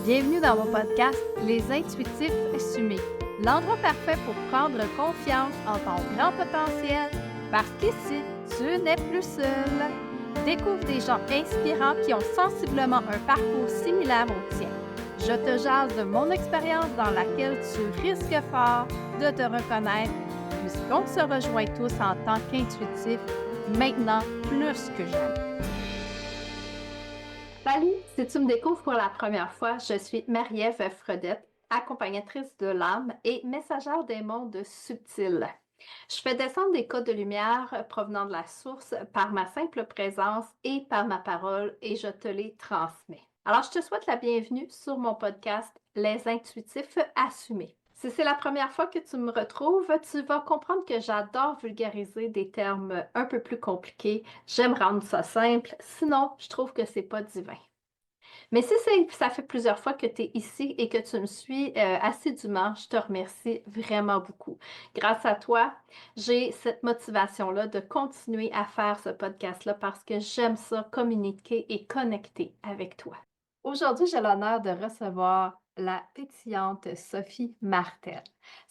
Bienvenue dans mon podcast Les Intuitifs Assumés, l'endroit parfait pour prendre confiance en ton grand potentiel, parce qu'ici, tu n'es plus seul. Découvre des gens inspirants qui ont sensiblement un parcours similaire au tien. Je te jase de mon expérience dans laquelle tu risques fort de te reconnaître, puisqu'on se rejoint tous en tant qu'intuitifs, maintenant plus que jamais. Salut, si tu me découvres pour la première fois, je suis Marie-Ève Fredette, accompagnatrice de l'âme et messagère des mondes subtils. Je fais descendre des codes de lumière provenant de la source par ma simple présence et par ma parole et je te les transmets. Alors, je te souhaite la bienvenue sur mon podcast Les Intuitifs Assumés. Si c'est la première fois que tu me retrouves, tu vas comprendre que j'adore vulgariser des termes un peu plus compliqués. J'aime rendre ça simple, sinon je trouve que c'est pas divin. Mais si ça fait plusieurs fois que tu es ici et que tu me suis assidûment, je te remercie vraiment beaucoup. Grâce à toi, j'ai cette motivation-là de continuer à faire ce podcast-là parce que j'aime ça, communiquer et connecter avec toi. Aujourd'hui, j'ai l'honneur de recevoir la pétillante Sophie Martel.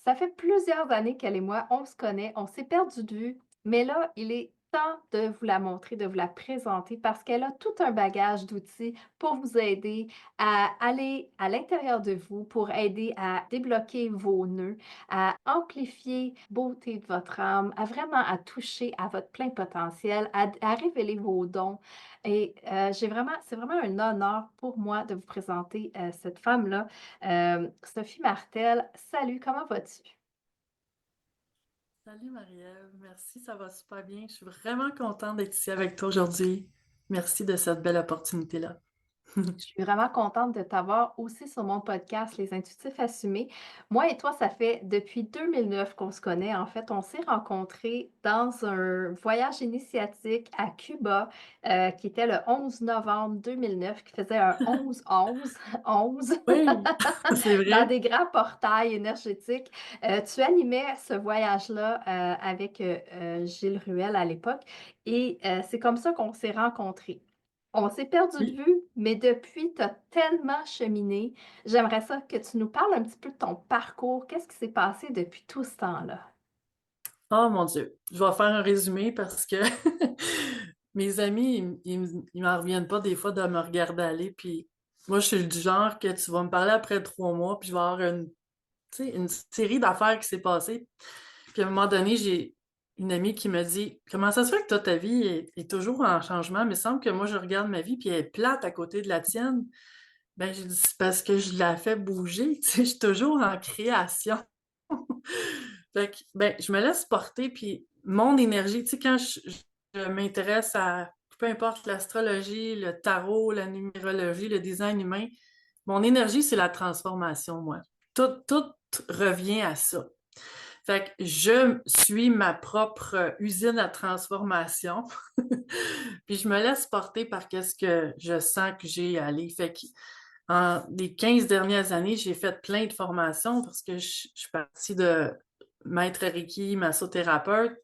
Ça fait plusieurs années qu'elle et moi, on se connaît, on s'est perdu de vue, mais là, il est temps de vous la montrer, de vous la présenter parce qu'elle a tout un bagage d'outils pour vous aider à aller à l'intérieur de vous, pour aider à débloquer vos nœuds, à amplifier la beauté de votre âme, à vraiment à toucher à votre plein potentiel, à révéler vos dons. Et c'est vraiment un honneur pour moi de vous présenter cette femme-là, Sophie Martel. Salut, comment vas-tu? Salut Marie-Ève, merci, ça va super bien. Je suis vraiment contente d'être ici avec toi aujourd'hui. Merci de cette belle opportunité-là. Je suis vraiment contente de t'avoir aussi sur mon podcast Les Intuitifs Assumés. Moi et toi, ça fait depuis 2009 qu'on se connaît. En fait, on s'est rencontrés dans un voyage initiatique à Cuba qui était le 11 novembre 2009, qui faisait un 11-11, 11, Oui, c'est dans vrai. des grands portails énergétiques. Tu animais ce voyage-là avec Gilles Ruel à l'époque et c'est comme ça qu'on s'est rencontrés. On s'est perdu de Oui. vue, mais depuis, tu as tellement cheminé. J'aimerais ça que tu nous parles un petit peu de ton parcours. Qu'est-ce qui s'est passé depuis tout ce temps-là? Oh mon Dieu, je vais faire un résumé parce que mes amis, ils m'en reviennent pas des fois de me regarder aller. Puis moi, je suis du genre que tu vas me parler après 3 mois, puis je vais avoir tu sais, une série d'affaires qui s'est passée. Puis à un moment donné, j'ai une amie qui me dit, comment ça se fait que toi, ta vie est toujours en changement, mais il semble que moi, je regarde ma vie puis elle est plate à côté de la tienne. Ben, j'ai dit, c'est parce que je la fais bouger, tu sais, je suis toujours en création. Fait que, ben, je me laisse porter, puis mon énergie, tu sais, quand je m'intéresse à, peu importe l'astrologie, le tarot, la numérologie, le design humain, mon énergie, c'est la transformation, moi. Tout revient à ça. Fait que je suis ma propre usine à transformation, puis je me laisse porter par qu'est-ce que je sens que j'ai à aller. Fait que en les 15 dernières années, j'ai fait plein de formations parce que je suis partie de maître Reiki, massothérapeute.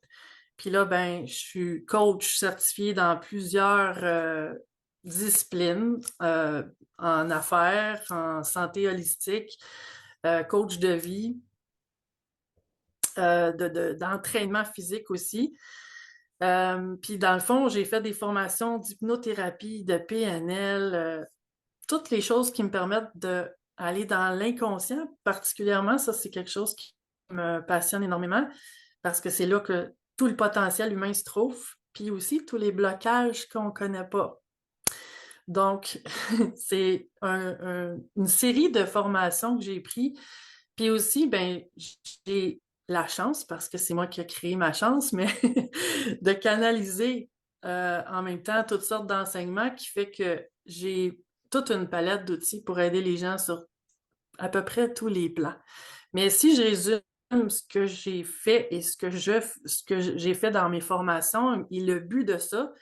Puis là, ben, je suis coach certifié dans plusieurs disciplines, en affaires, en santé holistique, coach de vie, d'entraînement physique aussi. Puis dans le fond, j'ai fait des formations d'hypnothérapie, de PNL, toutes les choses qui me permettent d'aller dans l'inconscient. Particulièrement, ça, c'est quelque chose qui me passionne énormément parce que c'est là que tout le potentiel humain se trouve, puis aussi tous les blocages qu'on ne connaît pas. Donc, c'est une série de formations que j'ai pris. Puis aussi, ben, j'ai la chance, parce que c'est moi qui ai créé ma chance, mais de canaliser en même temps toutes sortes d'enseignements qui fait que j'ai toute une palette d'outils pour aider les gens sur à peu près tous les plans. Mais si je résume ce que j'ai fait et ce que j'ai fait dans mes formations, et le but de ça,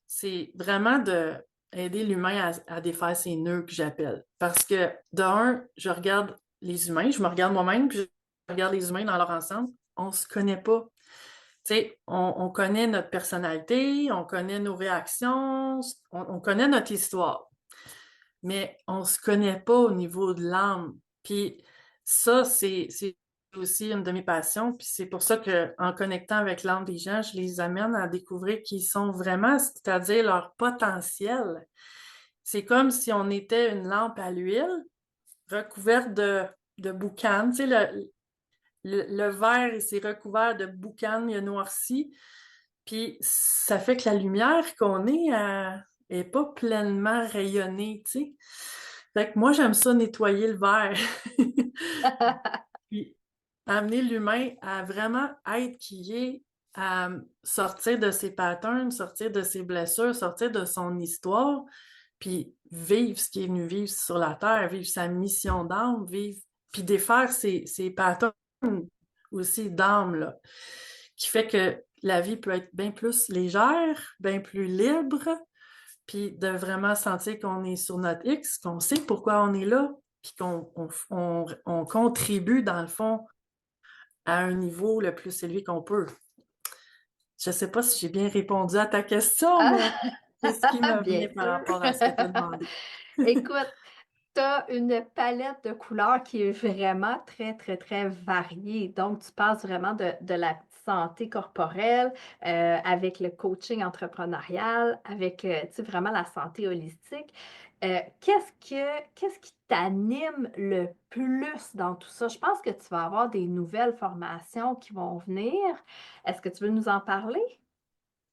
c'est vraiment de aider l'humain à défaire ses nœuds que j'appelle. Parce que, d'un, je regarde les humains, je me regarde moi-même, puis je regarde les humains dans leur ensemble, on se connaît pas. Tu sais, on connaît notre personnalité, on connaît nos réactions, on connaît notre histoire. mais on se connaît pas au niveau de l'âme. Puis ça, c'est aussi une de mes passions. Puis c'est pour ça que en connectant avec l'âme des gens, je les amène à découvrir qui ils sont vraiment, c'est-à-dire leur potentiel. C'est comme si on était une lampe à l'huile recouverte de boucan. Tu sais, le verre, il s'est recouvert de boucan, il a noirci. Puis ça fait que la lumière qu'on est pas pleinement rayonnée, tu sais. Fait que moi, j'aime ça nettoyer le verre. Puis amener l'humain à vraiment être qui est, à sortir de ses patterns, sortir de ses blessures, sortir de son histoire, puis vivre ce qu'il est venu vivre sur la Terre, vivre sa mission d'âme, vivre, puis défaire ses patterns aussi d'âme, là, qui fait que la vie peut être bien plus légère, bien plus libre, puis de vraiment sentir qu'on est sur notre X, qu'on sait pourquoi on est là, puis qu'on contribue, dans le fond, à un niveau le plus élevé qu'on peut. Je ne sais pas si j'ai bien répondu à ta question, Ah, mais c'est ce qui me bien vient par sûr. rapport à ce que tu as demandé. Écoute, tu as une palette de couleurs qui est vraiment très, très, très variée. Donc, tu passes vraiment de la santé corporelle avec le coaching entrepreneurial, avec tu sais, vraiment la santé holistique. Qu'est-ce qui t'anime le plus dans tout ça? Je pense que tu vas avoir des nouvelles formations qui vont venir. Est-ce que tu veux nous en parler?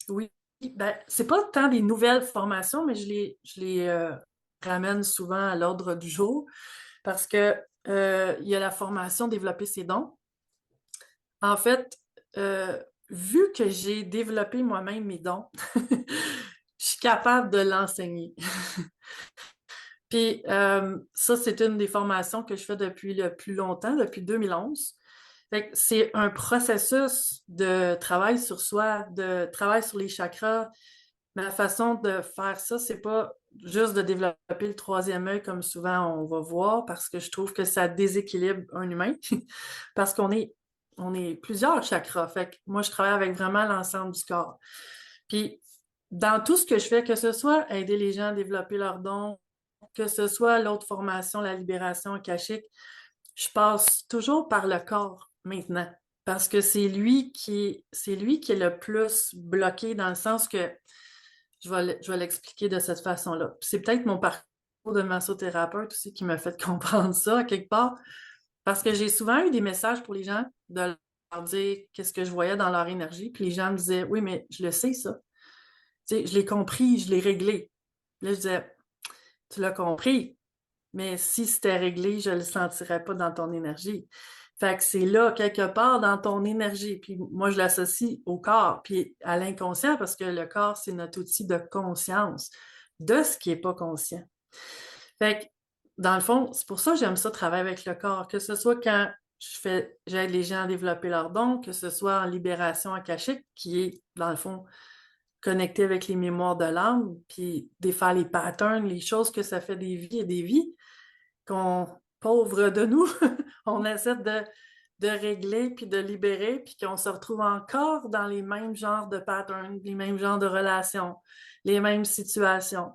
Oui, ben, c'est pas tant des nouvelles formations, mais je les ramène souvent à l'ordre du jour parce que il y a la formation Développer ses dons. En fait, vu que j'ai développé moi-même mes dons, je suis capable de l'enseigner. Puis ça, c'est une des formations que je fais depuis le plus longtemps, depuis 2011. Fait que c'est un processus de travail sur soi, de travail sur les chakras. Ma façon de faire ça, c'est pas juste de développer le troisième œil comme souvent on va voir, parce que je trouve que ça déséquilibre un humain, parce on est plusieurs chakras. Fait que moi, je travaille avec vraiment l'ensemble du corps. Puis, dans tout ce que je fais, que ce soit aider les gens à développer leurs dons, que ce soit l'autre formation, la libération akashique, je passe toujours par le corps maintenant. Parce que c'est lui qui est le plus bloqué dans le sens que je vais l'expliquer de cette façon-là. C'est peut-être mon parcours de massothérapeute aussi qui m'a fait comprendre ça à quelque part. Parce que j'ai souvent eu des messages pour les gens de leur dire qu'est-ce que je voyais dans leur énergie. Puis les gens me disaient, oui, mais je le sais, ça. Tu sais, je l'ai compris, je l'ai réglé. Là, je disais, tu l'as compris, mais si c'était réglé, je ne le sentirais pas dans ton énergie. Fait que c'est là, quelque part, dans ton énergie. Puis moi, je l'associe au corps, puis à l'inconscient, parce que le corps, c'est notre outil de conscience de ce qui n'est pas conscient. Fait que, dans le fond, c'est pour ça que j'aime ça travailler avec le corps, que ce soit quand j'aide les gens à développer leurs dons, que ce soit en libération akashique, qui est, dans le fond, connecté avec les mémoires de l'âme, puis défaire les patterns, les choses que ça fait des vies, qu'on, pauvre de nous, on essaie de régler, puis de libérer, puis qu'on se retrouve encore dans les mêmes genres de patterns, les mêmes genres de relations, les mêmes situations.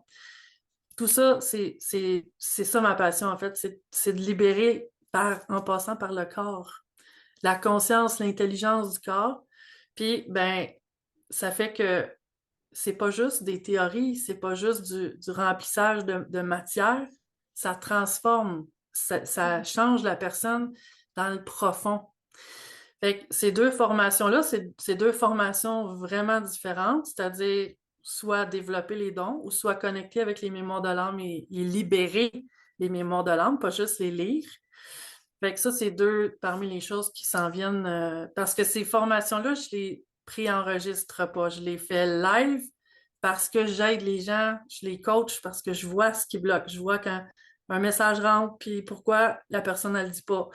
Tout ça, c'est ça ma passion, en fait, c'est de libérer en passant par le corps. La conscience, l'intelligence du corps. Puis, ben, ça fait que c'est pas juste des théories, c'est pas juste du remplissage de matière, ça transforme, ça change la personne dans le profond. Fait que ces deux formations-là, c'est deux formations vraiment différentes, c'est-à-dire soit développer les dons ou soit connecter avec les mémoires de l'âme et libérer les mémoires de l'âme, pas juste les lire. Fait que ça, c'est deux parmi les choses qui s'en viennent parce que ces formations-là, je les préenregistre pas. Je les fais live parce que j'aide les gens, je les coach parce que je vois ce qui bloque. Je vois quand un message rentre, puis pourquoi la personne ne le dit pas.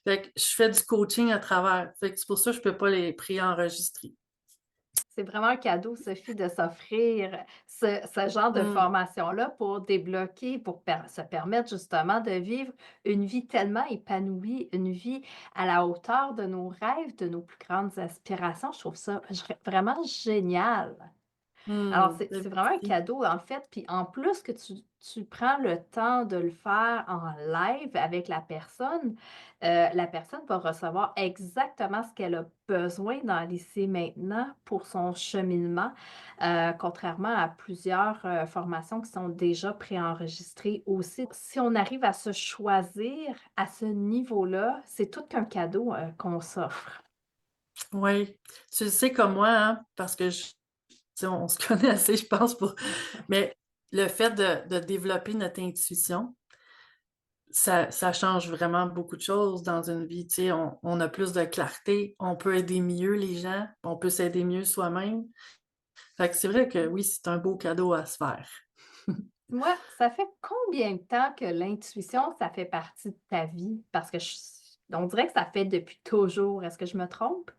Fait que je fais du coaching à travers. Fait que c'est pour ça que je peux pas les préenregistrer. C'est vraiment un cadeau, Sophie, de s'offrir ce genre de Hmm. formation-là pour débloquer, pour se permettre justement de vivre une vie tellement épanouie, une vie à la hauteur de nos rêves, de nos plus grandes aspirations. Je trouve ça vraiment génial. Alors, Hmm, c'est vraiment un merci. cadeau, en fait. Puis en plus que tu prends le temps de le faire en live avec la personne va recevoir exactement ce qu'elle a besoin dans l'Ici Maintenant pour son cheminement, contrairement à plusieurs formations qui sont déjà préenregistrées aussi. Si on arrive à se choisir à ce niveau-là, c'est tout qu'un cadeau qu'on s'offre. Oui, tu le sais comme moi, hein, parce que tu sais, on se connaît assez, je pense, pour... Mais le fait de développer notre intuition, ça change vraiment beaucoup de choses dans une vie. Tu sais, on a plus de clarté, on peut aider mieux les gens, on peut s'aider mieux soi-même. Fait que c'est vrai que oui, c'est un beau cadeau à se faire. Moi, ça fait combien de temps que l'intuition, ça fait partie de ta vie? Parce que on dirait que ça fait depuis toujours. Est-ce que je me trompe?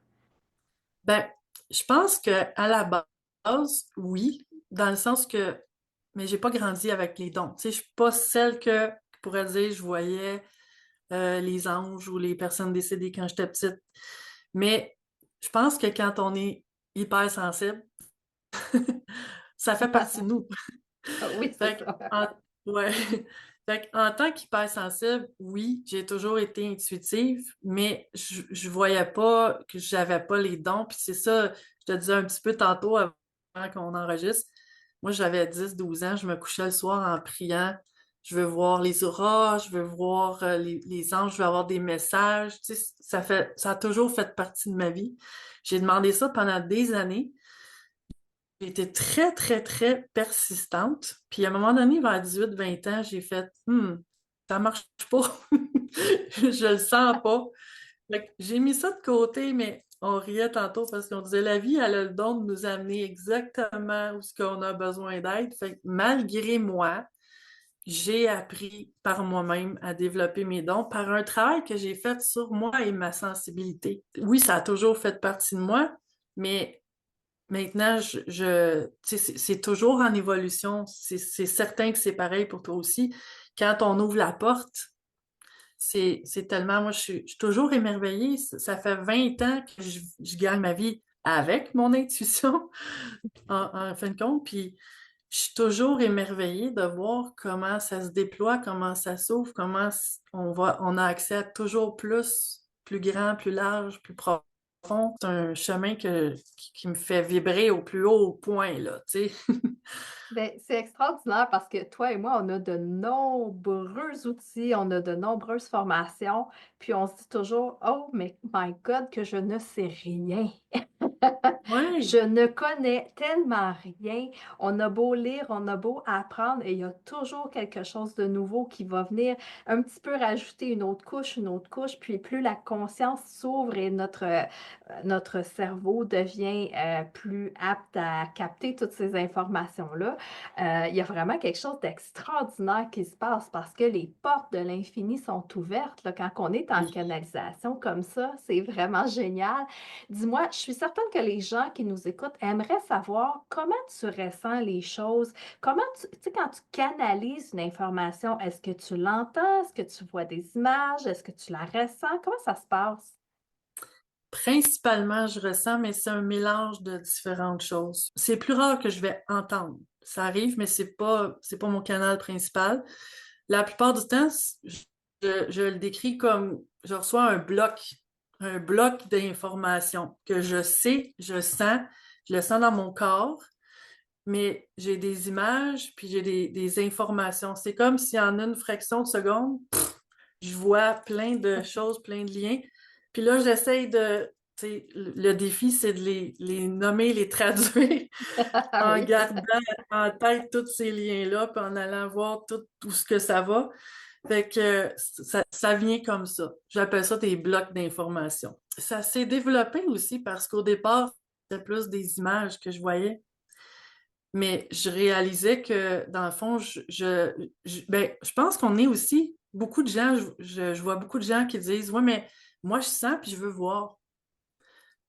Ben, je pense que à la base, oui, dans le sens que, mais j'ai pas grandi avec les dons. Tu sais, je suis pas celle qui pourrait dire je voyais les anges ou les personnes décédées quand j'étais petite. Mais je pense que quand on est hypersensible, ça fait partie de nous. Oui, c'est Fait ça. que, ouais. Fait que, en tant qu'hypersensible, oui, j'ai toujours été intuitive, mais je voyais pas que j'avais pas les dons. Puis c'est ça, je te disais un petit peu tantôt avant qu'on enregistre. Moi, j'avais 10 12 ans, je me couchais le soir en priant. Je veux voir les auras, je veux voir les anges, je veux avoir des messages. Tu sais, ça a toujours fait partie de ma vie. J'ai demandé ça pendant des années. J'ai été très, très, très persistante. Puis à un moment donné, vers 18 20 ans, j'ai fait ça marche pas. Je le sens pas. Fait que j'ai mis ça de côté, mais on riait tantôt parce qu'on disait la vie, elle a le don de nous amener exactement où ce qu'on a besoin d'être. Fait que malgré moi, j'ai appris par moi-même à développer mes dons par un travail que j'ai fait sur moi et ma sensibilité. Oui, ça a toujours fait partie de moi, mais maintenant, tu sais, c'est toujours en évolution. C'est certain que c'est pareil pour toi aussi. Quand on ouvre la porte, c'est tellement, moi, je suis toujours émerveillée. Ça fait 20 ans que je gagne ma vie avec mon intuition, en fin de compte. Puis, je suis toujours émerveillée de voir comment ça se déploie, comment ça s'ouvre, on a accès à toujours plus grand, plus large, plus profond. C'est un chemin qui me fait vibrer au plus haut point, là, tu sais. Ben, c'est extraordinaire parce que toi et moi, on a de nombreux outils, on a de nombreuses formations, puis on se dit toujours, oh, mais my God, que je ne sais rien. Ouais, Je ne connais tellement rien. On a beau lire, on a beau apprendre, et il y a toujours quelque chose de nouveau qui va venir un petit peu rajouter une autre couche, puis plus la conscience s'ouvre et notre cerveau devient plus apte à capter toutes ces informations-là, il y a vraiment quelque chose d'extraordinaire qui se passe parce que les portes de l'infini sont ouvertes là, quand on est en oui. canalisation comme ça. C'est vraiment génial. Dis-moi, je suis certaine que les gens qui nous écoutent aimeraient savoir comment tu ressens les choses. Comment tu sais, quand tu canalises une information, est-ce que tu l'entends? Est-ce que tu vois des images? Est-ce que tu la ressens? Comment ça se passe? Principalement, je ressens, mais c'est un mélange de différentes choses. C'est plus rare que je vais entendre. Ça arrive, mais c'est pas mon canal principal. La plupart du temps, je le décris comme je reçois un bloc d'informations que je sais, je le sens dans mon corps, mais j'ai des images, puis j'ai des informations. C'est comme si en une fraction de seconde, je vois plein de choses, plein de liens. Puis là, j'essaye tu sais, le défi, c'est de les nommer, les traduire Ah en oui. gardant en tête tous ces liens-là, puis en allant voir tout ce que ça va. Fait que ça vient comme ça. J'appelle ça des blocs d'information. Ça s'est développé aussi parce qu'au départ, c'était plus des images que je voyais. Mais je réalisais que, dans le fond, ben, je pense qu'on est aussi beaucoup de gens, je vois beaucoup de gens qui disent, ouais, mais moi, je sens puis je veux voir.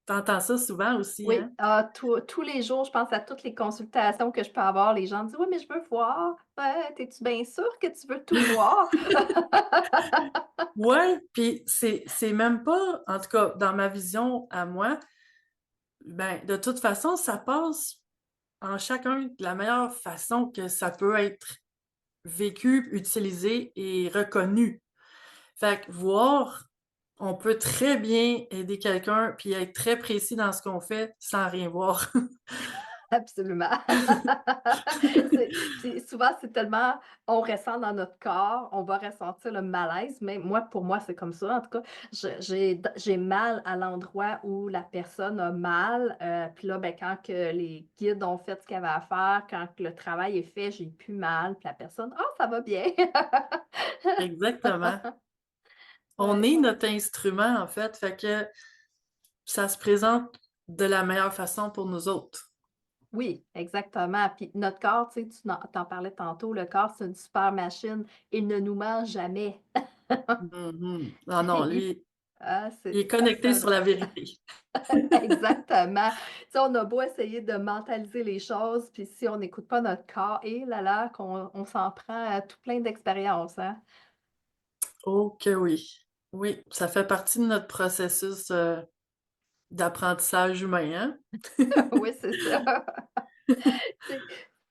T'entends ça souvent aussi, Oui, hein? tous les jours, je pense à toutes les consultations que je peux avoir. Les gens disent, oui, mais je veux voir. Ouais, t'es-tu bien sûr que tu veux tout voir? Ouais, puis c'est même pas, en tout cas, dans ma vision à moi, ben, de toute façon, ça passe. en chacun de la meilleure façon que ça peut être vécu, utilisé et reconnu. Fait que voir, on peut très bien aider quelqu'un puis être très précis dans ce qu'on fait sans rien voir. Absolument. Puis souvent, c'est tellement, on ressent dans notre corps, on va ressentir le malaise, mais moi, pour moi, c'est comme ça. En tout cas, j'ai mal à l'endroit où la personne a mal. Puis là, ben, quand que les guides ont fait ce qu'il y avait à faire, quand que le travail est fait, j'ai plus mal. Puis la personne, oh, ça va bien. Exactement. On Ouais, est ouais. notre instrument, en fait que ça se présente de la meilleure façon pour nous autres. Oui, exactement. Puis notre corps, tu sais, t'en parlais tantôt, le corps, c'est une super machine. Il ne nous ment jamais. Mhm. Ah non, Il- lui, Ah, il est c'est connecté ça, sur la vérité. exactement. Tu sais, on a beau essayer de mentaliser les choses, puis si on n'écoute pas notre corps, et là là, qu'on on s'en prend à tout plein d'expériences, hein? Oh que oui. Oui, ça fait partie de notre processus d'apprentissage humain, hein? Oui, c'est ça. Tu sais,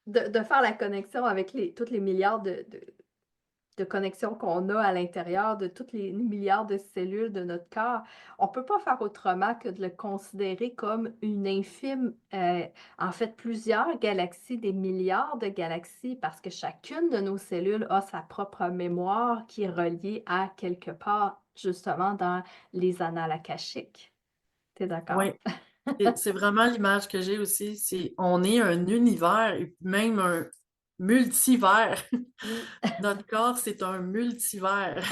de faire la connexion avec tous les milliards de connexions qu'on a à l'intérieur de tous les milliards de cellules de notre corps, on ne peut pas faire autrement que de le considérer comme une infime, en fait, plusieurs galaxies, des milliards de galaxies, parce que chacune de nos cellules a sa propre mémoire qui est reliée à quelque part, justement, dans les annales akashiques. T'es d'accord? Oui, c'est vraiment l'image que j'ai aussi. C'est on est un univers et même un multivers. Oui, Notre corps, c'est un multivers.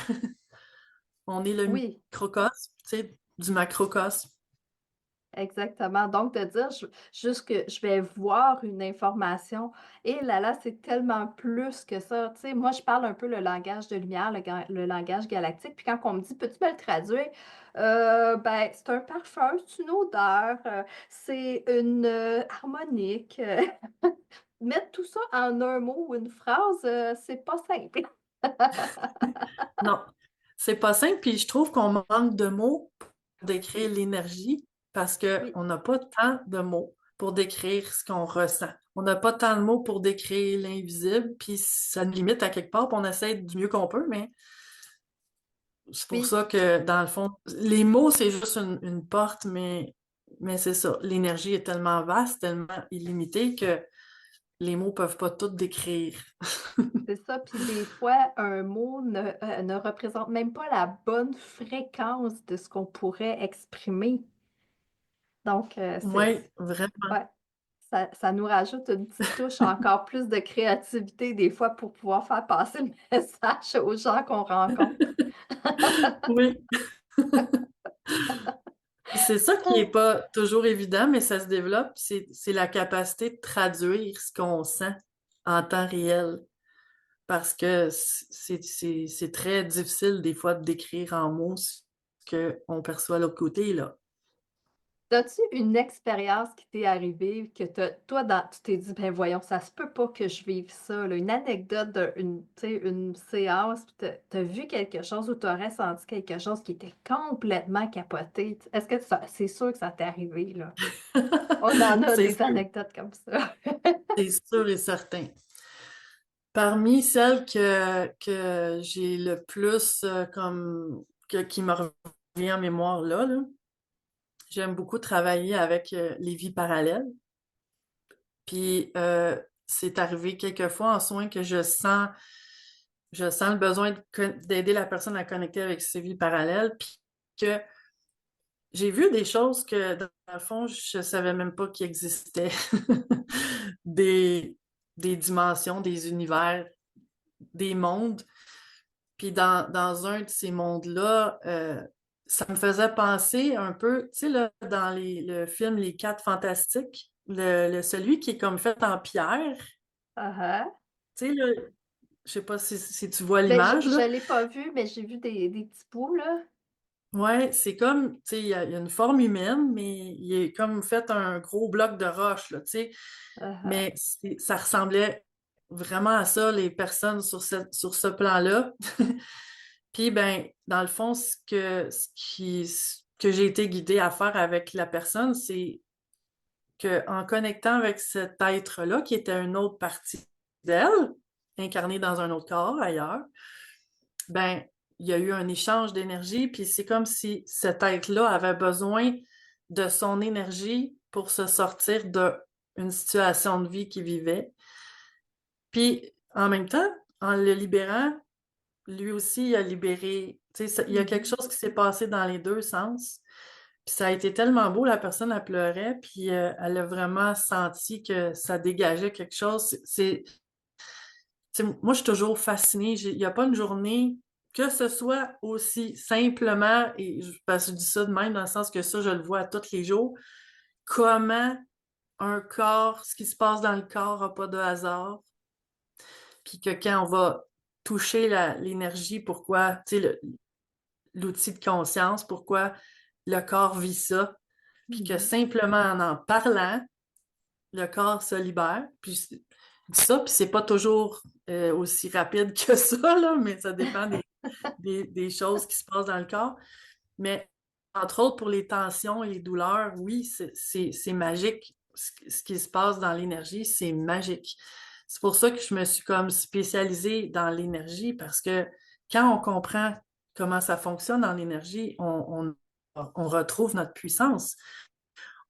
On est le oui. microcosme, tu sais, du macrocosme. Exactement. Donc, de dire juste que je vais voir une information, et là là, c'est tellement plus que ça. Tu sais, moi, je parle un peu le langage de lumière, le langage galactique. Puis quand on me dit, peux-tu me le traduire? Ben, c'est un parfum, c'est une odeur, c'est une harmonique. Mettre tout ça en un mot ou une phrase, c'est pas simple. Non, c'est pas simple, puis je trouve qu'on manque de mots pour décrire Oui, l'énergie parce oui. qu'on n'a pas tant de mots pour décrire ce qu'on ressent. On n'a pas tant de mots pour décrire l'invisible, puis ça nous limite à quelque part, puis on essaie du mieux qu'on peut, mais c'est pour Oui. ça que, dans le fond, les mots, c'est juste une porte, mais c'est ça. L'énergie est tellement vaste, tellement illimitée que les mots peuvent pas tout décrire. C'est ça, puis des fois, un mot ne représente même pas la bonne fréquence de ce qu'on pourrait exprimer. Donc, Oui, vraiment. ouais, ça nous rajoute une petite touche, encore plus de créativité des fois pour pouvoir faire passer le message aux gens qu'on rencontre. Oui. C'est ça qui est pas toujours évident, mais ça se développe. C'est la capacité de traduire ce qu'on sent en temps réel. Parce que c'est très difficile des fois de décrire en mots ce qu'on perçoit de l'autre côté, là. As-tu une expérience qui t'est arrivée que toi, tu t'es dit, ben voyons, ça se peut pas que je vive ça, là. Une anecdote d'une, tu sais, une séance, puis t'as vu quelque chose ou t'as ressenti quelque chose qui était complètement capoté. Est-ce que c'est sûr que ça t'est arrivé, là? On en a C'est des sûr, anecdotes comme ça. c'est sûr et certain. Parmi celles que j'ai le plus qui me revient en mémoire là, j'aime beaucoup travailler avec les vies parallèles. Puis c'est arrivé quelques fois en soins que je sens le besoin d'aider la personne à connecter avec ses vies parallèles, puis que j'ai vu des choses que, dans le fond, je savais même pas qu'il existait. Des, des dimensions, des univers, des mondes. Puis dans un de ces mondes-là, ça me faisait penser un peu, tu sais, là, dans le film Les Quatre Fantastiques, celui qui est comme fait en pierre, Ah ah. tu sais, là, je sais pas si tu vois Ben, l'image, je là. l'ai pas vu, mais j'ai vu des petits bouts, là. Ouais, c'est comme, tu sais, il y a une forme humaine, mais il est comme fait un gros bloc de roche, là, tu sais. Ah ah. Mais ça ressemblait vraiment à ça, les personnes sur ce plan-là. Puis, ben, dans le fond, ce que j'ai été guidée à faire avec la personne, c'est qu'en connectant avec cet être-là, qui était une autre partie d'elle, incarnée dans un autre corps ailleurs, ben, il y a eu un échange d'énergie, puis c'est comme si cet être-là avait besoin de son énergie pour se sortir d'une situation de vie qu'il vivait. Puis, en même temps, en le libérant, lui aussi, il a libéré. Tu sais, il y a quelque Mhm. chose qui s'est passé dans les deux sens. Puis ça a été tellement beau, la personne, elle pleurait, puis elle a vraiment senti que ça dégageait quelque chose. Tu sais, moi, je suis toujours fascinée. Il n'y a pas une journée, que ce soit aussi simplement, parce que je dis ça de même dans le sens que ça, je le vois tous les jours, comment un corps, ce qui se passe dans le corps n'a pas de hasard, puis que quand on va toucher l'énergie, pourquoi, tu sais, l'outil de conscience, pourquoi le corps vit ça, puis que Mhm. simplement en parlant, le corps se libère. Puis je dis ça, puis c'est pas toujours aussi rapide que ça, là, mais ça dépend des choses qui se passent dans le corps. Mais entre autres, pour les tensions et les douleurs, oui, c'est magique. Ce qui se passe dans l'énergie, c'est magique. C'est pour ça que je me suis comme spécialisée dans l'énergie, parce que quand on comprend comment ça fonctionne dans l'énergie, on retrouve notre puissance.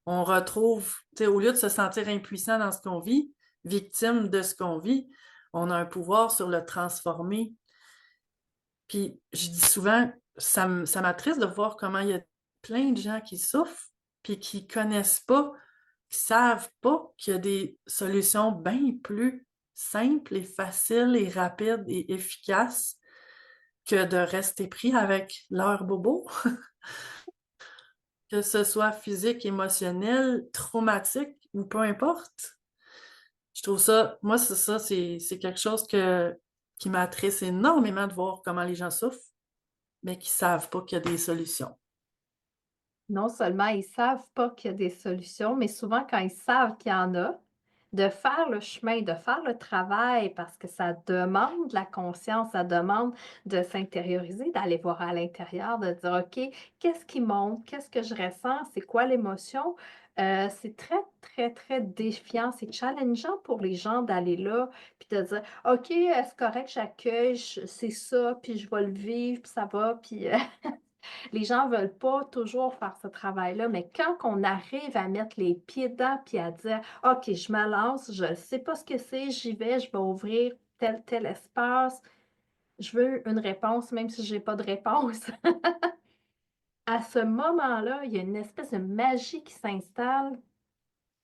On retrouve, tu sais, au lieu de se sentir impuissant dans ce qu'on vit, victime de ce qu'on vit, on a un pouvoir sur le transformer. Puis je dis souvent, ça m'attriste de voir comment il y a plein de gens qui souffrent, puis qui connaissent pas, qui savent pas qu'il y a des solutions bien plus simples et faciles et rapides et efficaces que de rester pris avec leur bobo, que ce soit physique, émotionnel, traumatique ou peu importe. Je trouve ça, moi, c'est ça, c'est quelque chose qui m'attriste énormément de voir comment les gens souffrent, mais qui savent pas qu'il y a des solutions. Non seulement ils savent pas qu'il y a des solutions, mais souvent quand ils savent qu'il y en a, de faire le chemin, de faire le travail, parce que ça demande de la conscience, ça demande de s'intérioriser, d'aller voir à l'intérieur, de dire, OK, qu'est-ce qui monte? Qu'est-ce que je ressens? C'est quoi l'émotion? C'est très, très, très défiant. C'est challengeant pour les gens d'aller là, puis de dire, OK, c'est correct, j'accueille, c'est ça, puis je vais le vivre, puis ça va, puis les gens ne veulent pas toujours faire ce travail-là, mais quand on arrive à mettre les pieds dedans puis à dire, OK, je me lance, je ne sais pas ce que c'est, j'y vais, je vais ouvrir tel espace, je veux une réponse, même si je n'ai pas de réponse. À ce moment-là, il y a une espèce de magie qui s'installe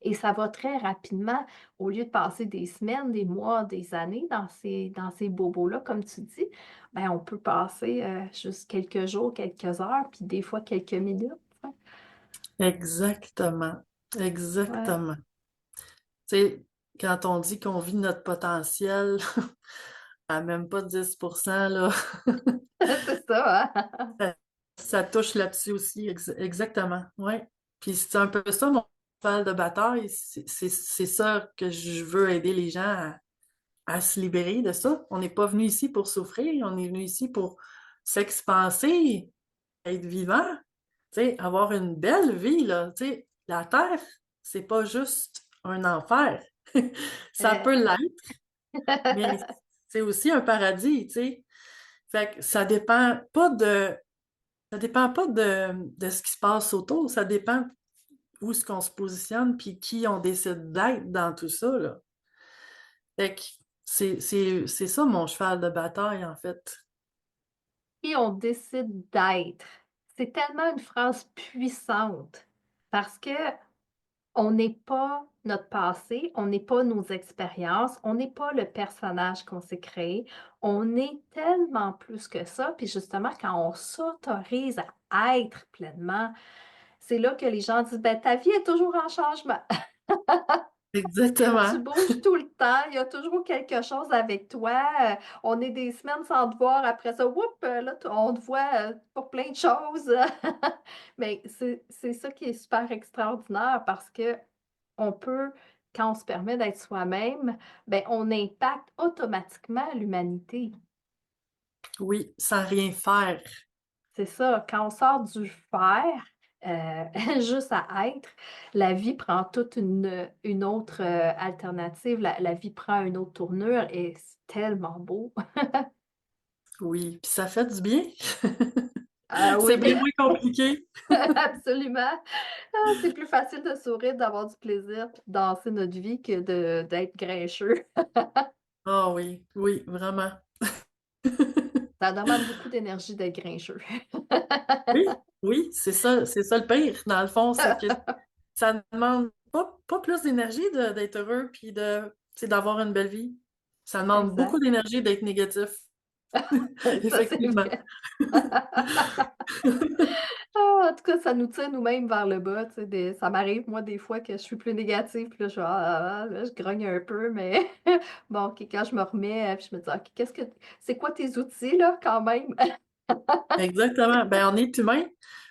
et ça va très rapidement. Au lieu de passer des semaines, des mois, des années dans ces bobos-là, comme tu dis, ben, on peut passer juste quelques jours, quelques heures, puis des fois quelques minutes. Exactement. Ouais, Exactement. Tu sais, quand on dit qu'on vit notre potentiel à même pas 10%, là, c'est ça, hein? ça, ça touche là-dessus aussi. Exactement. Ouais. Puis c'est un peu ça mon cheval de bataille. C'est ça que je veux aider les gens à se libérer de ça. On n'est pas venu ici pour souffrir, on est venu ici pour s'expanser, être vivant, tu sais, avoir une belle vie, là. Tu sais, la Terre, c'est pas juste un enfer. Ça Euh, peut l'être, mais c'est aussi un paradis, tu sais. Fait que ça dépend pas de ce qui se passe autour, ça dépend où est-ce qu'on se positionne puis qui on décide d'être dans tout ça, là. Fait que c'est ça mon cheval de bataille, en fait. qui on décide d'être. C'est tellement une phrase puissante parce que on n'est pas notre passé, on n'est pas nos expériences, on n'est pas le personnage qu'on s'est créé, on est tellement plus que ça. Puis justement, quand on s'autorise à être pleinement, c'est là que les gens disent, ben, ta vie est toujours en changement. Tu Exactement. bouges tout le temps, il y a toujours quelque chose avec toi. On est des semaines sans te voir, après ça, whoop, là, on te voit pour plein de choses. Mais c'est ça qui est super extraordinaire parce que on peut, quand on se permet d'être soi-même, ben, on impacte automatiquement l'humanité. Oui, sans rien faire. C'est ça, quand on sort du faire, juste à être, la vie prend toute une autre alternative, la vie prend une autre tournure et c'est tellement beau. Oui, puis ça fait du bien. Ah C'est oui, bien moins compliqué. absolument. Ah, c'est plus facile de sourire, d'avoir du plaisir, puis de danser notre vie que d'être grincheux. Ah oui, oui, vraiment. Ça demande beaucoup d'énergie d'être grincheux. Oui, oui, c'est ça le pire, dans le fond, c'est que ça demande pas plus d'énergie d'être heureux puis d'avoir une belle vie. Ça demande beaucoup Exact. d'énergie d'être négatif. Ça, c'est Effectivement. vrai. Ah, en tout cas, ça nous tire nous-mêmes vers le bas, tu sais, ça m'arrive, moi, des fois, que je suis plus négative, puis là, là, je grogne un peu, mais bon, OK, quand je me remets, puis je me dis, OK, c'est quoi tes outils, là, quand même? Exactement. Ben, on est humain.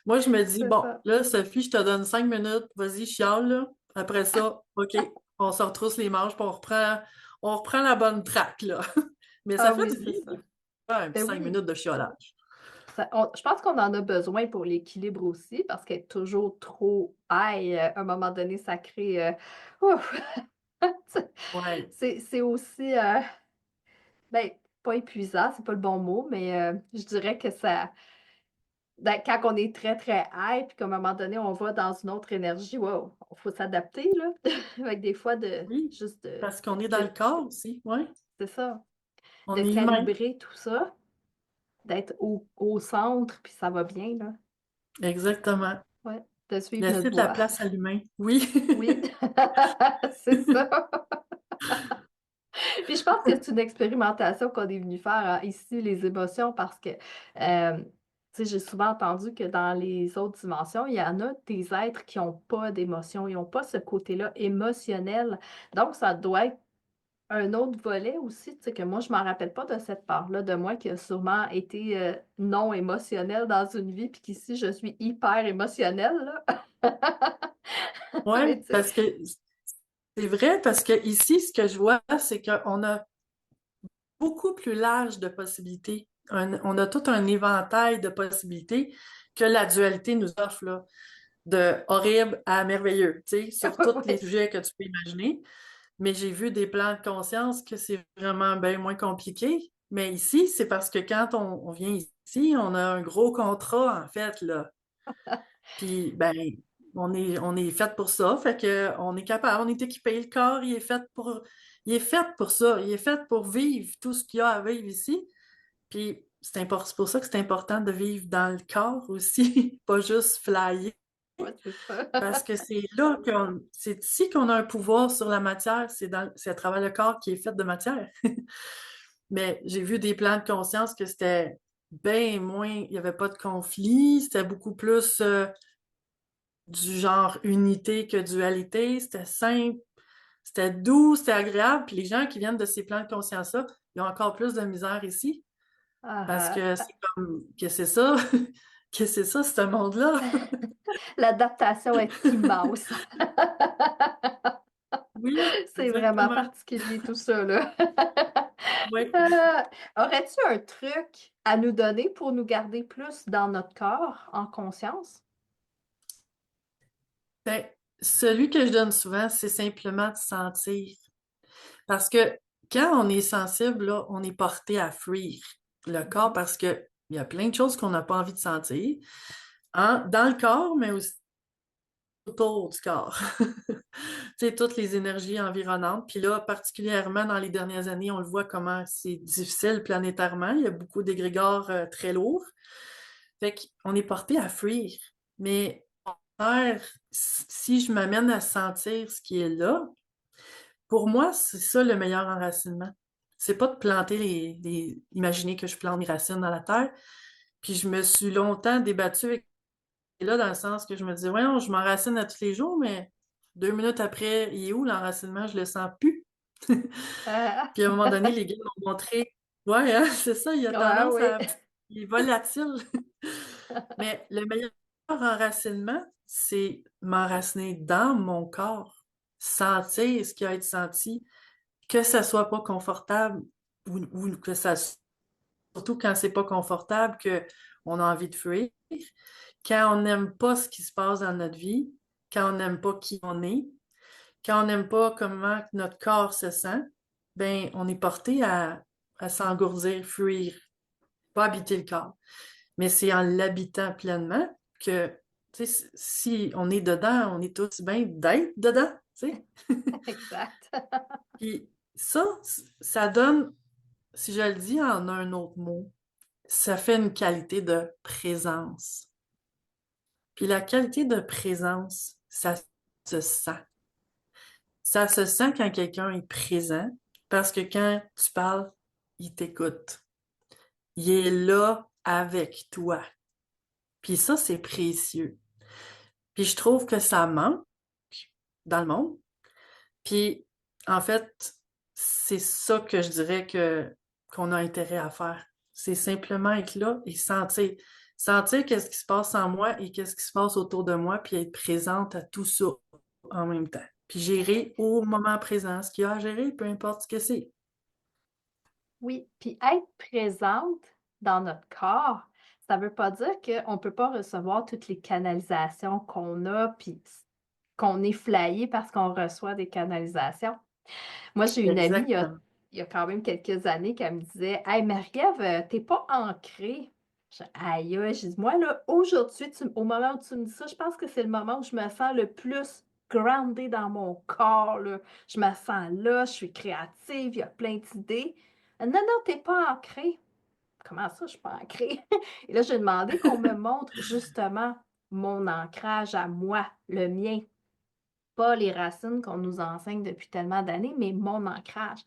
Moi, je me dis, C'est bon, ça. là, Sophie, je te donne 5 minutes, vas-y, chiale, là. Après ça, OK, on se retrousse les manches, puis on reprend la bonne track, là. Mais ça Ah fait oui, du c'est bien, ça. des fois, un petit Ben 5 minutes oui. de chiolage. Je pense qu'on en a besoin pour l'équilibre aussi, parce qu'être toujours trop high, à un moment donné, ça crée, ouf! Ouais. C'est aussi, ben, pas épuisant, c'est pas le bon mot, mais je dirais que ça ben, quand on est très, très high, puis qu'à un moment donné, on va dans une autre énergie, wow, faut s'adapter, là. Avec des fois de Oui, juste parce qu'on est dans le corps aussi, ouais. c'est ça, On de est humain. calibrer tout ça, d'être au centre, puis ça va bien, là. Exactement. Ouais, de suivre notre Laisser de la voie. place à l'humain. Oui. Oui, c'est ça. Puis je pense que c'est une expérimentation qu'on est venu faire ici, les émotions, parce que, tu sais, j'ai souvent entendu que dans les autres dimensions, il y en a des êtres qui n'ont pas d'émotions, ils n'ont pas ce côté-là émotionnel. Donc, ça doit être un autre volet aussi, tu sais, que moi, je m'en rappelle pas de cette part-là de moi qui a sûrement été non émotionnelle dans une vie, puis qu'ici, je suis hyper émotionnelle, là. Mais Oui, tu sais, parce que c'est vrai, parce que ici, ce que je vois, c'est qu'on a beaucoup plus large de possibilités. On a tout un éventail de possibilités que la dualité nous offre, là, de horrible à merveilleux, tu sais, sur tous les oui, sujets que tu peux imaginer. Mais j'ai vu des plans de conscience que c'est vraiment bien moins compliqué. Mais ici, c'est parce que quand on vient ici, on a un gros contrat, en fait, là. Puis, ben, on est fait pour ça. Fait que on est capable, on est équipé. Le corps, il est fait pour ça. Il est fait pour vivre tout ce qu'il y a à vivre ici. Puis, c'est pour ça que c'est important de vivre dans le corps aussi, pas juste flyer. ouais, c'est ça. Parce que c'est ici qu'on a un pouvoir sur la matière. C'est à travers le corps qui est fait de matière. Mais j'ai vu des plans de conscience que c'était bien moins, il n'y avait pas de conflit, c'était beaucoup plus du genre unité que dualité, c'était simple, c'était doux, c'était agréable. Puis les gens qui viennent de ces plans de conscience-là, ils ont encore plus de misère ici. Parce Ah, que c'est comme, que c'est ça, que c'est ça, ce monde-là. ah. L'adaptation est immense. Oui, C'est vraiment exactement. particulier tout ça, là. Oui. Aurais-tu un truc à nous donner pour nous garder plus dans notre corps, en conscience? Ben, celui que je donne souvent, c'est simplement de sentir. Parce que quand on est sensible, là, on est porté à fuir le corps Mhm. parce que il y a plein de choses qu'on n'a pas envie de sentir, dans le corps, mais aussi autour du corps. Tu sais, toutes les énergies environnantes. Puis là, particulièrement dans les dernières années, on le voit comment c'est difficile planétairement. Il y a beaucoup d'égrégores très lourds. Fait qu'on est porté à fuir. Mais si je m'amène à sentir ce qui est là, pour moi, c'est ça le meilleur enracinement. C'est pas de planter imaginer que je plante mes racines dans la terre. Puis je me suis longtemps débattue avec là dans le sens que je me disais, ouais, je m'enracine à tous les jours, mais 2 minutes après, il est où l'enracinement? Je le sens plus. Ah, Puis à un moment donné, les gars m'ont montré, ouais, hein, c'est ça, il a ah tendance oui. il est volatile. Mais le meilleur enracinement, c'est m'enraciner dans mon corps, sentir ce qui a été senti, que ça soit pas confortable ou que ça surtout quand c'est pas confortable que on a envie de fuir, quand on n'aime pas ce qui se passe dans notre vie, quand on n'aime pas qui on est, quand on n'aime pas comment notre corps se sent, ben on est porté à s'engourdir, fuir, pas habiter le corps. Mais c'est en l'habitant pleinement que, tu sais, si on est dedans, on est tous bien d'être dedans, tu sais. Exact. Puis ça, ça donne, si je le dis en un autre mot, ça fait une qualité de présence. Puis la qualité de présence, ça se sent. Ça se sent quand quelqu'un est présent, parce que quand tu parles, il t'écoute. Il est là avec toi. Puis ça, c'est précieux. Puis je trouve que ça manque dans le monde. Puis en fait, c'est ça que je dirais que qu'on a intérêt à faire. C'est simplement être là et sentir. Sentir qu'est-ce qui se passe en moi et qu'est-ce qui se passe autour de moi, puis être présente à tout ça en même temps. Puis gérer au moment présent ce qu'il y a à gérer, peu importe ce que c'est. Oui, puis être présente dans notre corps, ça veut pas dire qu'on ne peut pas recevoir toutes les canalisations qu'on a, puis qu'on est flyé parce qu'on reçoit des canalisations. Moi, j'ai une amie, Exactement. il y a quand même quelques années, qui me disait: Hey, Marie-Ève, t'es pas ancrée. Aïe, aïe, j'ai dit, moi, là, aujourd'hui, au moment où tu me dis ça, je pense que c'est le moment où je me sens le plus grounded dans mon corps, là. Je me sens là, je suis créative, il y a plein d'idées. Non, non, t'es pas ancrée. Comment ça, je suis pas ancrée? Et là, j'ai demandé qu'on me montre justement mon ancrage à moi, le mien. Pas les racines qu'on nous enseigne depuis tellement d'années, mais mon ancrage.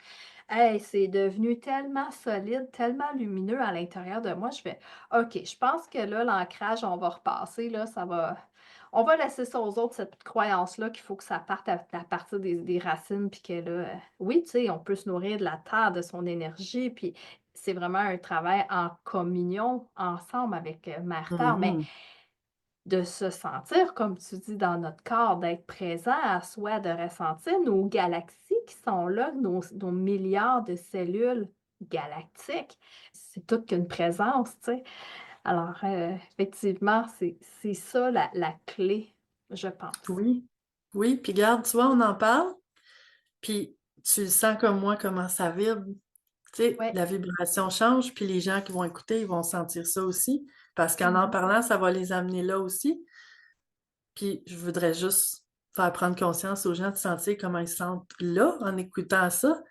Hey, c'est devenu tellement solide, tellement lumineux à l'intérieur de moi. Je fais, OK, je pense que là, l'ancrage, on va repasser, là, ça va. On va laisser ça aux autres, cette croyance-là, qu'il faut que ça parte à partir des racines, puis que là, oui, tu sais, on peut se nourrir de la terre, de son énergie, puis c'est vraiment un travail en communion ensemble avec Mère Terre, mais Mhm. de se sentir, comme tu dis, dans notre corps, d'être présent à soi, de ressentir nos galaxies qui sont là, nos milliards de cellules galactiques. C'est toute qu'une présence, tu sais. Alors, effectivement, c'est ça la clé, je pense. Oui. Oui, puis garde, tu vois, on en parle, puis tu le sens comme moi, comment ça vibre. Tu sais, Oui. la vibration change, puis les gens qui vont écouter, ils vont sentir ça aussi, parce qu'en en Mhm. parlant, ça va les amener là aussi. Puis je voudrais juste faire prendre conscience aux gens de sentir comment ils se sentent là en écoutant ça.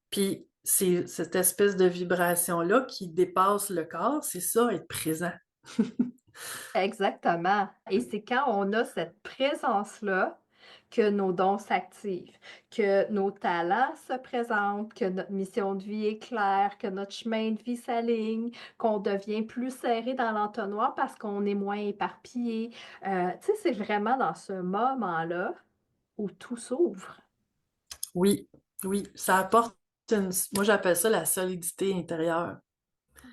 Puis c'est cette espèce de vibration-là qui dépasse le corps, c'est ça, être présent. Exactement. Et c'est quand on a cette présence-là que nos dons s'activent, que nos talents se présentent, que notre mission de vie est claire, que notre chemin de vie s'aligne, qu'on devient plus serré dans l'entonnoir parce qu'on est moins éparpillé. Tu sais, c'est vraiment dans ce moment-là où tout s'ouvre. Oui, oui, ça apporte moi j'appelle ça la solidité intérieure.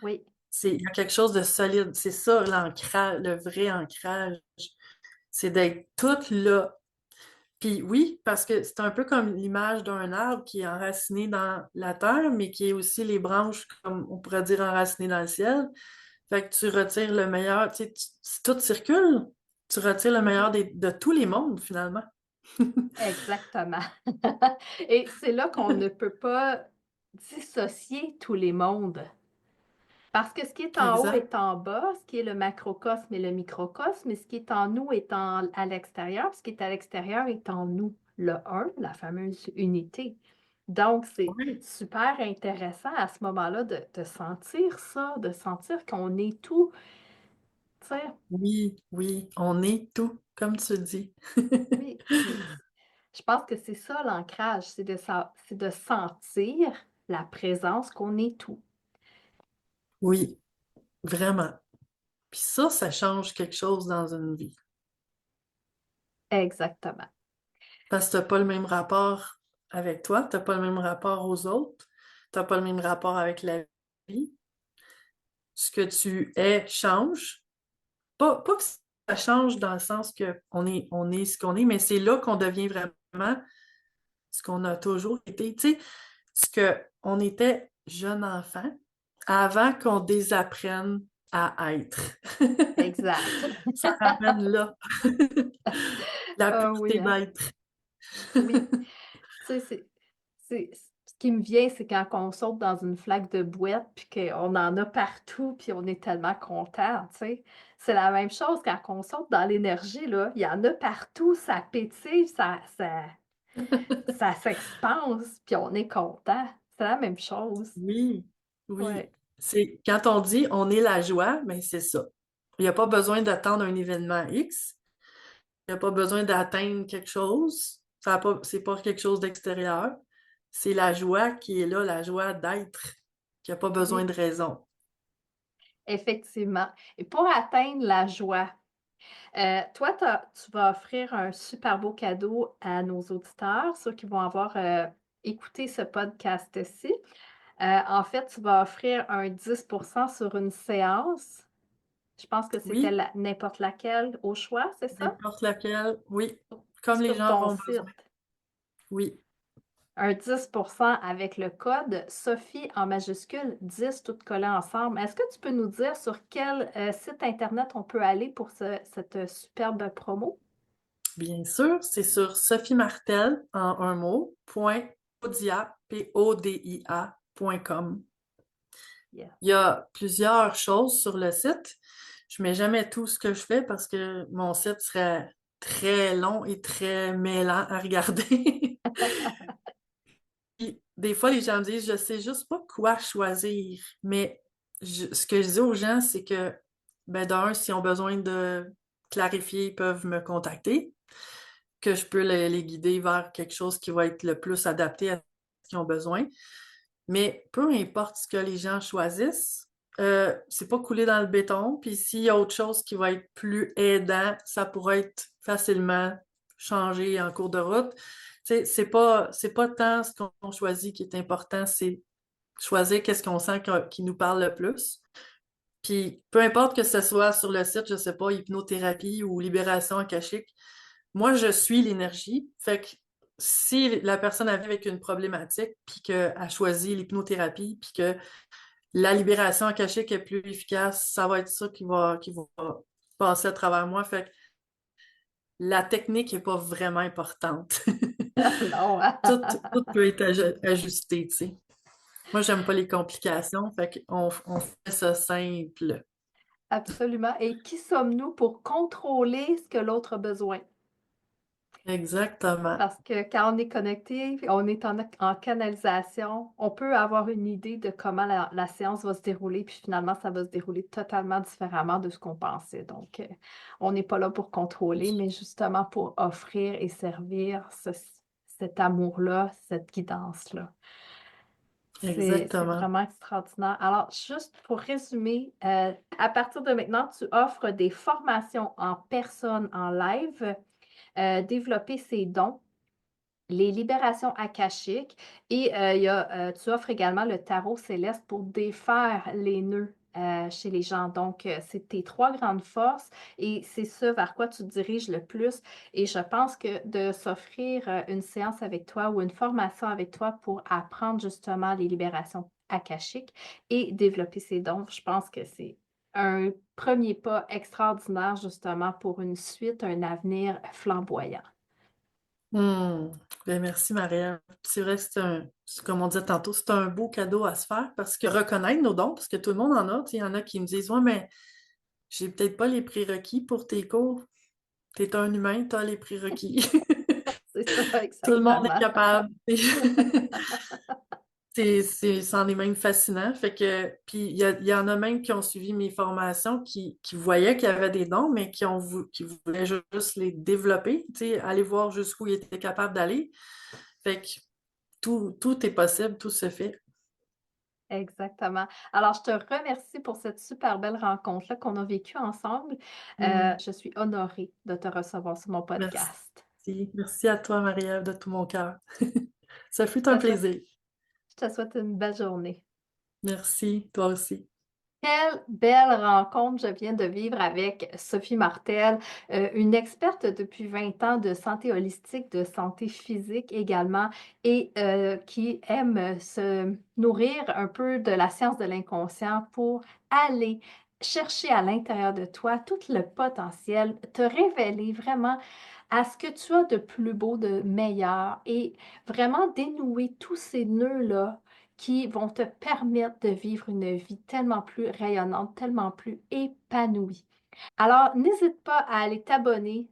Oui, Il y a quelque chose de solide, c'est ça l'ancrage, le vrai ancrage, c'est d'être tout là. Puis oui, parce que c'est un peu comme l'image d'un arbre qui est enraciné dans la terre, mais qui est aussi les branches, comme on pourrait dire, enracinées dans le ciel. Fait que tu retires le meilleur, tu sais, si tout circule, tu retires le meilleur de tous les mondes, finalement. exactement. Et c'est là qu'on ne peut pas dissocier tous les mondes. Parce que ce qui est en haut Exact. est en bas, ce qui est le macrocosme et le microcosme, et ce qui est en nous est à l'extérieur, ce qui est à l'extérieur est en nous, le un, la fameuse unité. Donc, c'est Oui, super intéressant à ce moment-là de sentir ça, de sentir qu'on est tout, tu sais, oui, oui, on est tout, comme tu le dis. oui, je pense que c'est ça l'ancrage, c'est de sentir la présence qu'on est tout. Oui, vraiment. Puis ça change quelque chose dans une vie. Exactement. Parce que t'as pas le même rapport avec toi, t'as pas le même rapport aux autres, t'as pas le même rapport avec la vie. Ce que tu es change. Pas que ça change dans le sens que on est ce qu'on est, mais c'est là qu'on devient vraiment ce qu'on a toujours été. Tu sais, ce que on était jeune enfant avant qu'on désapprenne à être. Exact. Ça ramène là, la Ah oui, pureté hein? d'être. Oui. Tu sais, ce qui me vient, c'est quand on saute dans une flaque de bouette, puis qu'on en a partout, puis on est tellement content, tu sais. C'est la même chose quand on saute dans l'énergie, là. Il y en a partout, ça pétille, ça s'expanse, puis on est content. C'est la même chose. Oui, oui. Ouais. C'est quand on dit on est la joie, mais c'est ça. Il n'y a pas besoin d'attendre un événement X. Il n'y a pas besoin d'atteindre quelque chose. Ça a pas, c'est pas quelque chose d'extérieur. C'est la joie qui est là, la joie d'être, qui n'a pas besoin Oui, de raison. effectivement. Et pour atteindre la joie, toi, tu vas offrir un super beau cadeau à nos auditeurs, ceux qui vont avoir écouté ce podcast-ci. En fait, tu vas offrir un 10% sur une séance. Je pense que c'était Oui, n'importe laquelle au choix, c'est ça? n'importe laquelle. Oui, comme les Sur gens ton ont besoin. site. Oui, Un 10% avec le code Sophie en majuscule, 10 toutes collées ensemble. Est-ce que tu peux nous dire sur quel site Internet on peut aller pour cette superbe promo? bien sûr, c'est sur Sophie Martel en un mot, point podia, podia.com. Yeah. Il y a plusieurs choses sur le site. Je mets jamais tout ce que je fais parce que mon site serait très long et très mêlant à regarder. Puis, des fois, les gens me disent, je sais juste pas quoi choisir. Mais ce que je dis aux gens, c'est que, ben, d'un, s'ils ont besoin de clarifier, ils peuvent me contacter, que je peux les guider vers quelque chose qui va être le plus adapté à ce qu'ils ont besoin. Mais peu importe ce que les gens choisissent, c'est pas coulé dans le béton. Puis s'il y a autre chose qui va être plus aidant, ça pourrait être facilement changé en cours de route. Tu sais, c'est pas tant ce qu'on choisit qui est important, c'est choisir qu'est-ce qu'on sent qui nous parle le plus. Puis peu importe que ce soit sur le site, je sais pas, hypnothérapie ou libération akashique, moi, je suis l'énergie. Fait que si la personne arrive avec une problématique, puis qu'elle choisit l'hypnothérapie, puis que la libération akashique est plus efficace, ça va être ça qui va passer à travers moi. Fait que la technique n'est pas vraiment importante. Non, Tout peut être ajusté, tu sais. Moi, j'aime pas les complications, fait qu'on fait ça simple. absolument. Et qui sommes-nous pour contrôler ce que l'autre a besoin? Exactement. Parce que quand on est connecté, on est en canalisation, on peut avoir une idée de comment la séance va se dérouler, puis finalement, ça va se dérouler totalement différemment de ce qu'on pensait. Donc, on n'est pas là pour contrôler, mais justement pour offrir et servir cet amour-là, cette guidance-là. C'est Exactement. vraiment extraordinaire. Alors, juste pour résumer, à partir de maintenant, tu offres des formations en personne, en live, développer ses dons, les libérations akashiques et tu offres également le tarot céleste pour défaire les nœuds chez les gens. Donc, c'est tes trois grandes forces et c'est ce vers quoi tu te diriges le plus. Et je pense que de s'offrir une séance avec toi ou une formation avec toi pour apprendre justement les libérations akashiques et développer ses dons, je pense que c'est un premier pas extraordinaire justement pour une suite, un avenir flamboyant. Hmm. Ben, merci, Maria. C'est vrai que comme on disait tantôt, c'est un beau cadeau à se faire parce que reconnaître nos dons, parce que tout le monde en a. Tu sais, il y en a qui me disent, ouais, mais j'ai peut-être pas les prérequis pour tes cours. T'es un humain, t'as les prérequis. C'est ça, Tout le monde est exactement. capable. C'en est même fascinant. Fait que, puis il y en a même qui ont suivi mes formations qui voyaient qu'il y avait des dons, mais qui voulaient juste les développer, tu sais, aller voir jusqu'où ils étaient capables d'aller. Fait que tout est possible, tout se fait. Exactement. Alors, je te remercie pour cette super belle rencontre-là qu'on a vécue ensemble. Hmm. Je suis honorée de te recevoir sur mon Merci. podcast. Merci à toi, Marie-Ève, de tout mon cœur. Ça fut Je un te souhaite, plaisir. je te souhaite une belle journée. Merci, toi aussi. Quelle belle rencontre je viens de vivre avec Sophie Martel, une experte depuis 20 ans de santé holistique, de santé physique également, et qui aime se nourrir un peu de la science de l'inconscient pour aller chercher à l'intérieur de toi tout le potentiel, te révéler vraiment à ce que tu as de plus beau, de meilleur et vraiment dénouer tous ces nœuds-là qui vont te permettre de vivre une vie tellement plus rayonnante, tellement plus épanouie. Alors, n'hésite pas à aller t'abonner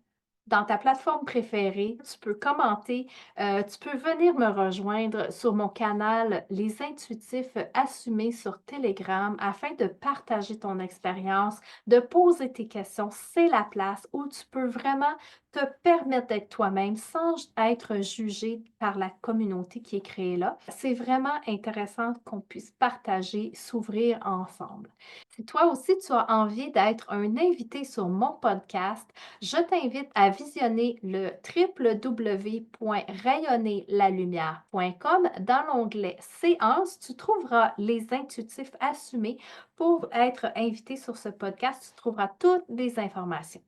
dans ta plateforme préférée. Tu peux commenter, tu peux venir me rejoindre sur mon canal Les Intuitifs Assumés sur Telegram afin de partager ton expérience, de poser tes questions. C'est la place où tu peux vraiment te permettre d'être toi-même sans être jugé par la communauté qui est créée là. C'est vraiment intéressant qu'on puisse partager, s'ouvrir ensemble. Si toi aussi tu as envie d'être un invité sur mon podcast, je t'invite à visionner le www.rayonnelalumière.com. Dans l'onglet Séances, tu trouveras les intuitifs assumés pour être invité sur ce podcast. Tu trouveras toutes les informations.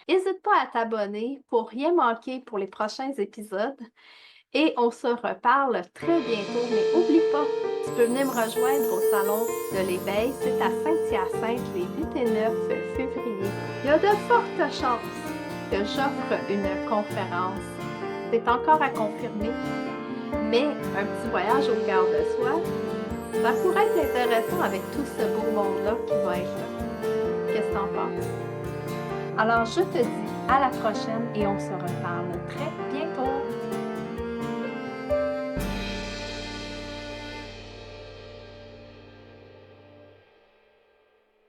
N'hésite pas à t'abonner pour rien manquer pour les prochains épisodes. Et on se reparle très bientôt. Mais oublie pas, tu peux venir me rejoindre au Salon de l'Éveil. C'est à Saint-Hyacinthe les 8 et 9 février. Il y a de fortes chances que j'offre une conférence. C'est encore à confirmer, mais un petit voyage au cœur de soi, ça pourrait être intéressant avec tout ce beau monde-là qui va être là. Qu'est-ce que t'en penses? Alors, je te dis à la prochaine et on se reparle très bientôt.